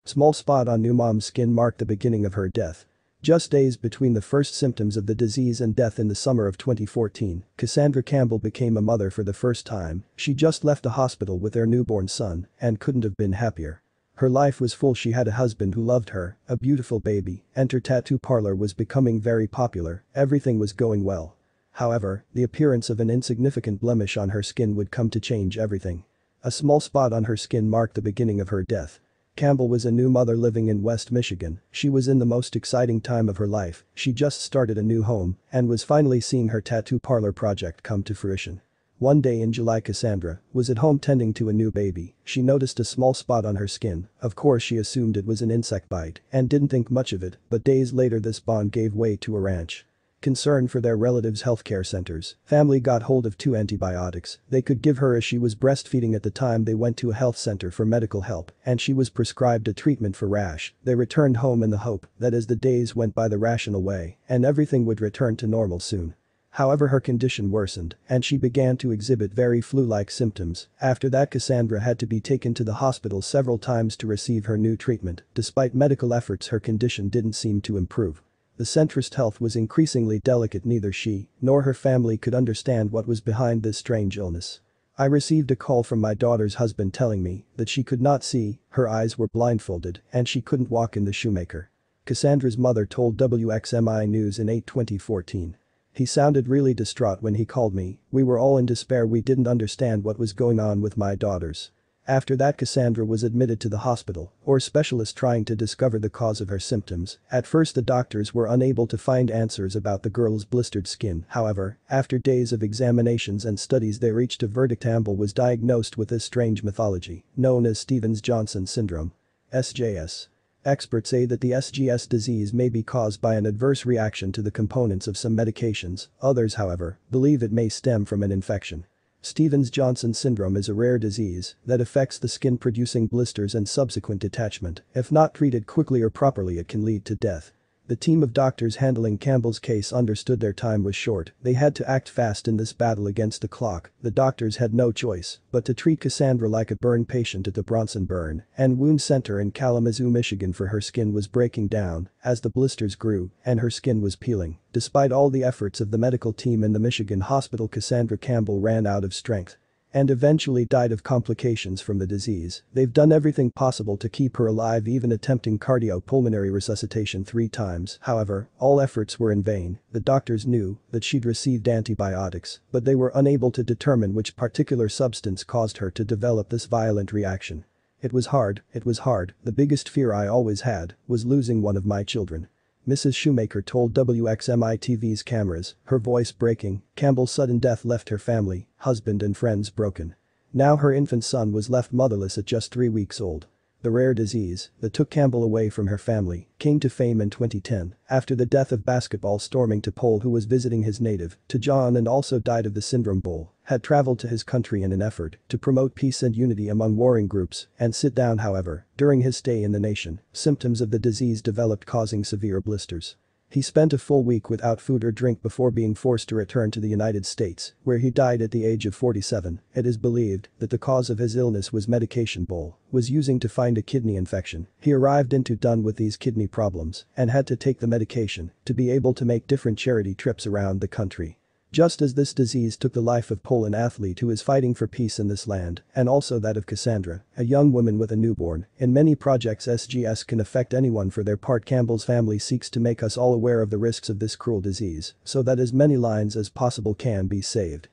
Small spot on new mom's skin marked the beginning of her death. Just days between the first symptoms of the disease and death in the summer of 2014, Cassandra Campbell became a mother for the first time. She just left the hospital with their newborn son and couldn't have been happier. Her life was full. She had a husband who loved her, a beautiful baby, and her tattoo parlor was becoming very popular. Everything was going well. However, the appearance of an insignificant blemish on her skin would come to change everything. A small spot on her skin marked the beginning of her death. Campbell was a new mother living in West Michigan. She was in the most exciting time of her life. She just started a new home and was finally seeing her tattoo parlor project come to fruition. One day in July, Cassandra was at home tending to a new baby. She noticed a small spot on her skin. Of course, she assumed it was an insect bite and didn't think much of it, but days later this bond gave way to a rash. Concern for their relatives' healthcare centers, family got hold of 2 antibiotics they could give her as she was breastfeeding. At the time they went to a health center for medical help and she was prescribed a treatment for rash. They returned home in the hope that as the days went by the rash went away and everything would return to normal soon. However, her condition worsened and she began to exhibit very flu-like symptoms. After that, Cassandra had to be taken to the hospital several times to receive her new treatment. Despite medical efforts, her condition didn't seem to improve. The centrist's health was increasingly delicate. Neither she nor her family could understand what was behind this strange illness. I received a call from my daughter's husband telling me that she could not see, her eyes were blindfolded, and she couldn't walk in the shoemaker. Cassandra's mother told WXMI News in 2014. He sounded really distraught when he called me. We were all in despair. We didn't understand what was going on with my daughters. After that, Cassandra was admitted to the hospital, or specialists trying to discover the cause of her symptoms. At first the doctors were unable to find answers about the girl's blistered skin. However, after days of examinations and studies they reached a verdict. Campbell was diagnosed with this strange pathology, known as Stevens-Johnson syndrome. SJS. Experts say that the SJS disease may be caused by an adverse reaction to the components of some medications. Others, however, believe it may stem from an infection. Stevens-Johnson syndrome is a rare disease that affects the skin, producing blisters and subsequent detachment. If not treated quickly or properly, it can lead to death. The team of doctors handling Campbell's case understood their time was short. They had to act fast in this battle against the clock. The doctors had no choice but to treat Cassandra like a burn patient at the Bronson Burn and Wound Center in Kalamazoo, Michigan, for her skin was breaking down as the blisters grew and her skin was peeling. Despite all the efforts of the medical team in the Michigan hospital, Cassandra Campbell ran out of strength and eventually died of complications from the disease. They've done everything possible to keep her alive, even attempting cardiopulmonary resuscitation 3 times. However, all efforts were in vain. The doctors knew that she'd received antibiotics, but they were unable to determine which particular substance caused her to develop this violent reaction. It was hard. The biggest fear I always had was losing one of my children. Mrs. Shoemaker told WXMI TV's cameras, her voice breaking. Campbell's sudden death left her family, husband and friends broken. Now her infant son was left motherless at just 3 weeks old. The rare disease that took Campbell away from her family came to fame in 2010 after the death of basketball storming Topol, who was visiting his native John and also died of the syndrome. Bull had traveled to his country in an effort to promote peace and unity among warring groups and sit down. However, during his stay in the nation, symptoms of the disease developed, causing severe blisters. He spent a full week without food or drink before being forced to return to the United States, where he died at the age of 47. It is believed that the cause of his illness was medication Bull was using to find a kidney infection. He arrived into done with these kidney problems and had to take the medication to be able to make different charity trips around the country. Just as this disease took the life of Paul, an athlete who is fighting for peace in this land, and also that of Cassandra, a young woman with a newborn. In many projects, SGS can affect anyone. For their part, Campbell's family seeks to make us all aware of the risks of this cruel disease so that as many lives as possible can be saved.